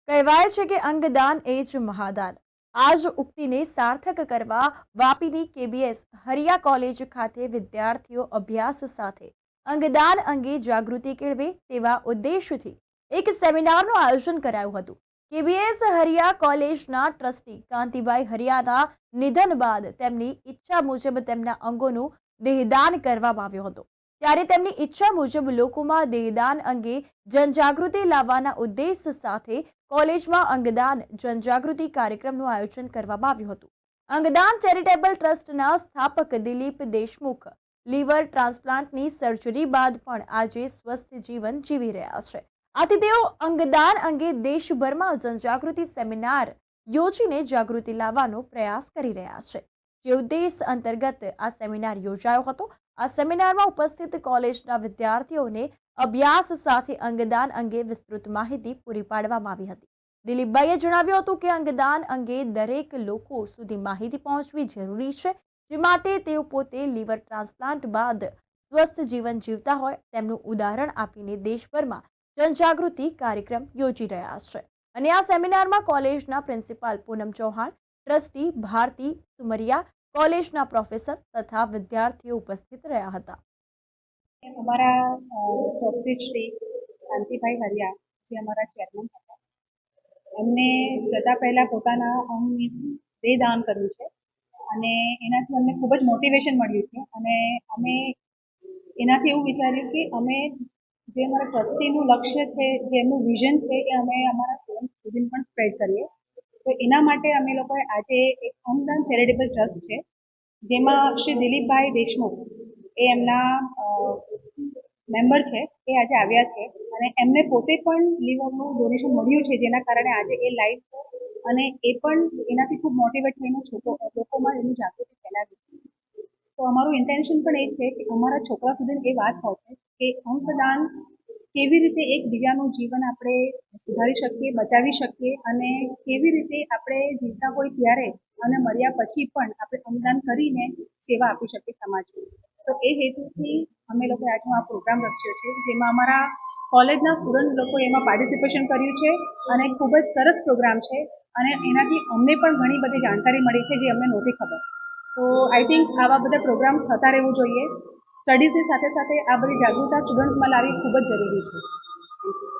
કહેવાય છે કે અંગદાન એ જ મહાદાન. આ જ ઉક્તિને સાર્થક કરવા વાપીની કેબીએસ હરિયા કોલેજ ખાતે વિદ્યાર્થીઓ અભ્યાસ સાથે અંગદાન અંગે જાગૃતિ કેળવે તેવા ઉદ્દેશથી એક સેમિનારનું આયોજન કરાયું હતું. કેબીએસ હરિયા કોલેજના ટ્રસ્ટી કાંતિભાઈ હરિયાના નિધન બાદ તેમની ઈચ્છા મુજબ તેમના અંગોનું દેહદાન કરવામાં આવ્યું હતું. ત્યારે તેમની ઈચ્છા મુજબ લોકોમાં દેહદાન અંગે જનજાગૃતિ લાવવાના ઉદ્દેશ સાથે કોલેજમાં અંગદાન જનજાગૃતિ કાર્યક્રમનું આયોજન કરવામાં આવ્યું હતું. અંગદાન ચેરિટેબલ ટ્રસ્ટના સ્થાપક દિલીપ દેશમુખ લીવર ટ્રાન્સપ્લાન્ટની સર્જરી બાદ પણ આજે સ્વસ્થ જીવન જીવી રહ્યા છે. આથી તેઓ અંગદાન અંગે દેશભરમાં જનજાગૃતિ સેમિનાર યોજીને જાગૃતિ લાવવાનો પ્રયાસ કરી રહ્યા છે. જે ઉદ્દેશ અંતર્ગત આ સેમિનાર યોજાયો હતો. આ સેમિનારમાં ઉપસ્થિત કોલેજના વિદ્યાર્થીઓને અભ્યાસ સાથે અંગદાન અંગે વિસ્તૃત માહિતી પૂરી પાડવામાં આવી હતી. દિલીપભાઈએ જણાવ્યું હતું કે અંગદાન અંગે દરેક લોકો સુધી માહિતી પહોંચવી જરૂરી છે, જે માટે તેઓ પોતે લીવર ટ્રાન્સપ્લાન્ટ બાદ સ્વસ્થ જીવન જીવતા હોય તેમનું ઉદાહરણ આપીને દેશભરમાં જનજાગૃતિ કાર્યક્રમ યોજી રહ્યા છે. અને આ સેમિનારમાં કોલેજના પ્રિન્સિપાલ પૂનમ ચૌહાણ, ટ્રસ્ટી ભારતી સુમરિયા, કોલેજના પ્રોફેસર તથા વિદ્યાર્થીઓ ઉપસ્થિત રહ્યા હતા. અમારા ટ્રસ્ટી શ્રી કાંતિભાઈ હરિયા જે અમારા ચેરમેન હતા, એમને જતા પહેલા પોતાના અંગનું દેહદાન કર્યું છે અને એનાથી અમને ખૂબ જ મોટિવેશન મળ્યું છે. અને અમે એનાથી એવું વિચાર્યું કે અમે જે અમારા ટ્રસ્ટીનું લક્ષ્ય છે, જે એમનું વિઝન છે, એ અમે અમારા સ્ટુડન્ટ સુધી પણ સ્પ્રેડ કરીએ. તો એના માટે અમે લોકોએ આજે એક અંગદાન ચેરિટેબલ ટ્રસ્ટ છે, જેમાં શ્રી દિલીપભાઈ દેશમુખ એ એમના મેમ્બર છે, એ આજે આવ્યા છે અને એમને પોતે પણ લીવરનું ડોનેશન મળ્યું છે, જેના કારણે આજે એ લાઈવ છે અને એ પણ એનાથી ખૂબ મોટિવેટ થઈને લોકોમાં એનું જાગૃતિ ફેલાવી છે. તો અમારું ઇન્ટેન્શન પણ એ છે કે અમારા છોકરા સુધી એ વાત પહોંચે કે અંગદાન કેવી રીતે એક બીજાનું જીવન આપણે સુધારી શકીએ, બચાવી શકીએ અને કેવી રીતે આપણે જીવતા હોય ત્યારે અને મર્યા પછી પણ આપણે અંગદાન કરીને સેવા આપી શકીએ સમાજને. તો એ હેતુથી અમે લોકોએ આજનો આ પ્રોગ્રામ રચ્યો છે, જેમાં અમારા કોલેજના સ્ટુડન્ટ લોકો એમાં પાર્ટિસિપેશન કર્યું છે અને ખૂબ જ સરસ પ્રોગ્રામ છે અને એનાથી અમને પણ ઘણી બધી જાણકારી મળી છે જે અમને નહોતી ખબર. તો આઈ થિંક આવા બધા પ્રોગ્રામ્સ થતા રહેવું જોઈએ. સ્ટડીઝની સાથે સાથે આ બધી જાગૃતતા સ્ટુડન્ટ્સમાં લાવવી ખૂબ જ જરૂરી છે. Thank you.